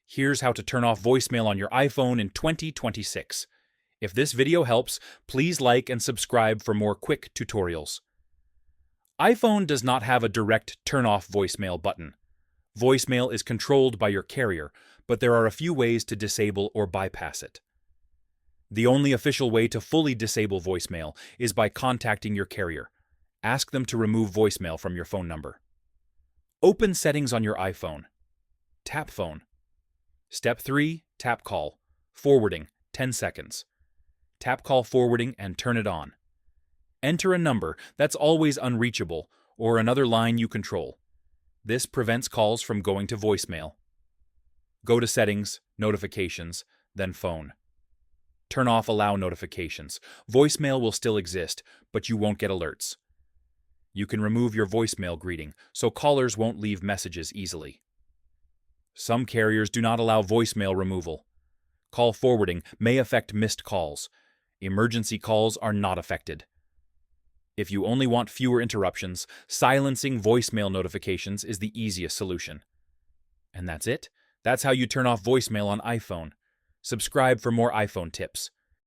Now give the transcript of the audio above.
Here's how to turn off voicemail on your iPhone in 2026. If this video helps, please like and subscribe for more quick tutorials. iPhone does not have a direct turn-off voicemail button. Voicemail is controlled by your carrier, but there are a few ways to disable or bypass it. The only official way to fully disable voicemail is by contacting your carrier. Ask them to remove voicemail from your phone number. Open Settings on your iPhone. Tap Phone. Step 3. Tap Call. Forwarding, 10 seconds. Tap Call Forwarding and turn it on. Enter a number that's always unreachable or another line you control. This prevents calls from going to voicemail. Go to Settings, Notifications, then Phone. Turn off Allow Notifications. Voicemail will still exist, but you won't get alerts. You can remove your voicemail greeting, so callers won't leave messages easily. Some carriers do not allow voicemail removal. Call forwarding may affect missed calls. Emergency calls are not affected. If you only want fewer interruptions, silencing voicemail notifications is the easiest solution. And that's it. That's how you turn off voicemail on iPhone. Subscribe for more iPhone tips.